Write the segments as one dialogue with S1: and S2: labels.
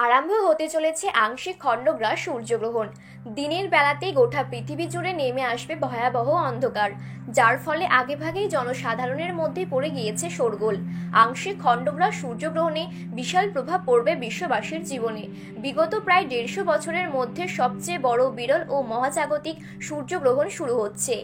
S1: আরম্ভ হতে চলেছে আংশিক খণ্ডগ্রাস সূর্যগ্রহণ। দিনের বেলাতেই গোটা পৃথিবী জুড়ে নেমে আসবে ভয়াবহ অন্ধকার, যার ফলে আগেভাগেই জনসাধারণের মধ্যে পড়ে গিয়েছে শোরগোল। আংশিক খণ্ডগ্রাস সূর্যগ্রহণে বিশাল প্রভাব পড়বে বিশ্ববাসীর জীবনে। বিগত প্রায় 150 বছরের মধ্যে সবচেয়ে বড়, বিরল ও মহাজাগতিক সূর্যগ্রহণ শুরু হচ্ছে।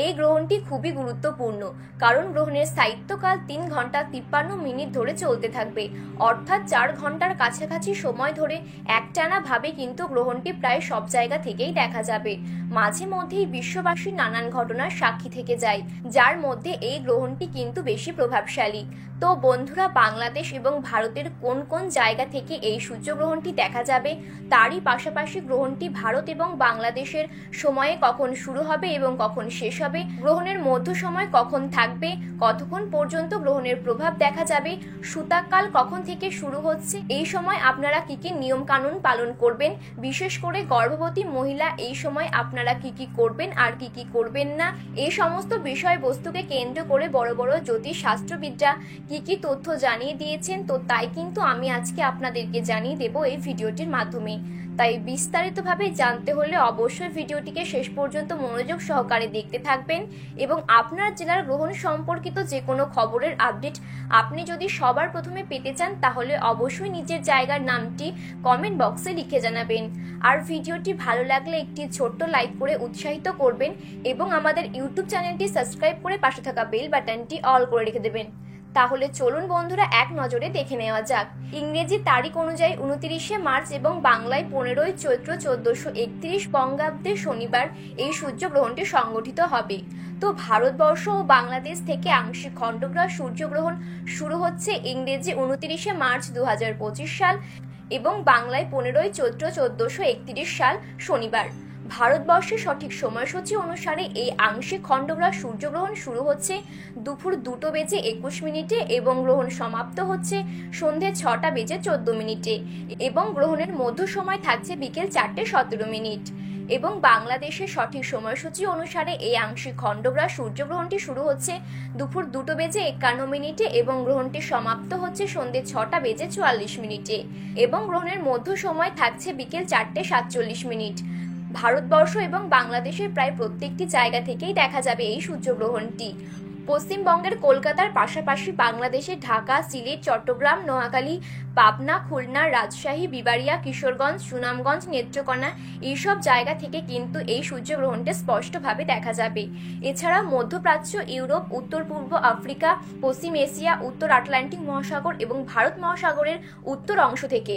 S1: এই গ্রহণটি খুবই গুরুত্বপূর্ণ, কারণ গ্রহণের স্থায়িত্বকাল 3 ঘন্টা 53 মিনিট ধরে চলতে থাকবে, অর্থাৎ 4 ঘন্টার কাছাকাছি সময় ধরে একটানা ভাবে কিন্তু গ্রহণটি প্রায় সব জায়গা থেকেই দেখা যাবে। মাঝে মধ্যেই বিশ্ববাসী নানান ঘটনার সাক্ষী থেকে যায়, যার মধ্যে এই গ্রহণটি কিন্তু বেশি প্রভাবশালী। তো বন্ধুরা, বাংলাদেশ এবং ভারতের কোন কোন জায়গা থেকে এই সূর্যগ্রহণটি দেখা যাবে, তারই পাশাপাশি গ্রহণটি ভারত এবং বাংলাদেশের সময়ে কখন শুরু হবে এবং কখন শেষ হবে, গ্রহণের মধ্য সময় কখন থাকবে, কতক্ষণ পর্যন্ত গ্রহণের প্রভাব দেখা যাবে, সূতককাল কখন থেকে শুরু হচ্ছে, এই সময় আপনারা কি কি নিয়ম কানুন পালন করবেন, বিশেষ করে গর্ভবতী মহিলা এই সময় আপনারা কি কি করবেন আর কি কি করবেন না, এই সমস্ত বিষয়বস্তুকে কেন্দ্র করে বড় বড় জ্যোতিষ শাস্ত্রবিদরা কি কি তথ্য জানিয়ে দিয়েছেন। তো তাই কিন্তু আমি আজকে আপনাদেরকে জানিয়ে দেব এই ভিডিওটির মাধ্যমে। তাই বিস্তারিতভাবে জানতে হলে অবশ্যই ভিডিওটিকে শেষ পর্যন্ত মনোযোগ সহকারে দেখতে থাকবেন। এবং আপনার জেলার গ্রহণ সম্পর্কিত যে কোনো খবরের আপডেট আপনি যদি সবার প্রথমে পেতে চান, তাহলে অবশ্যই নিজের জায়গার নামটি কমেন্ট বক্সে লিখে জানাবেন। আর ভিডিওটি ভালো লাগলে একটি ছোট্ট লাইক করে উৎসাহিত করবেন এবং আমাদের ইউটিউব চ্যানেলটি সাবস্ক্রাইব করে পাশে থাকা বেল বাটনটি অল করে রেখে দেবেন। তাহলে চলুন বন্ধুরা, এক নজরে দেখে নেওয়া যাক। ইংরেজি তারিখ অনুযায়ী 29শে মার্চ এবং বাংলায় 15ই চৈত্র 1431 বঙ্গাব্দে শনিবার এই সূর্যগ্রহণটি সংগঠিত হবে। তো ভারতবর্ষ ও বাংলাদেশ থেকে আংশিক খণ্ডগ্রাস সূর্যগ্রহণ শুরু হচ্ছে ইংরেজি 29শে মার্চ 2025 সাল এবং বাংলায় 15ই চৈত্র 1431 সাল শনিবার। ভারতবর্ষের সঠিক সময়সূচি অনুসারে এই আংশিক খণ্ডগ্রাস সূর্যগ্রহণ শুরু হচ্ছে দুপুর 2:21 এবং গ্রহণ সমাপ্ত হচ্ছে সন্ধে 6:14 এবং গ্রহণের মধ্য সময় থাকছে বিকেল 4:17। এবং বাংলাদেশের সঠিক সময়সূচি অনুসারে এই আংশিক খণ্ডগ্রাস সূর্যগ্রহণটি শুরু হচ্ছে দুপুর 2:51 এবং গ্রহণটি সমাপ্ত হচ্ছে সন্ধে 6:44 এবং গ্রহণের মধ্য সময় থাকছে বিকেল 4:47। ভারতবর্ষ এবং বাংলাদেশের প্রায় প্রত্যেকটি জায়গা থেকেই দেখা যাবে এই সূর্যগ্রহণটি। পশ্চিমবঙ্গের কলকাতার পাশাপাশি বাংলাদেশের ঢাকা, সিলেট, চট্টগ্রাম, নোয়াখালী, পাবনা, খুলনা, রাজশাহী, বিবাড়িয়া, কিশোরগঞ্জ, সুনামগঞ্জ, নেত্রকোনা এইসব জায়গা থেকে কিন্তু এই সূর্যগ্রহণটা স্পষ্টভাবে দেখা যাবে। এছাড়া মধ্যপ্রাচ্য, ইউরোপ, উত্তর পূর্ব আফ্রিকা, পশ্চিম এশিয়া, উত্তর আটলান্টিক মহাসাগর এবং ভারত মহাসাগরের উত্তর অংশ থেকে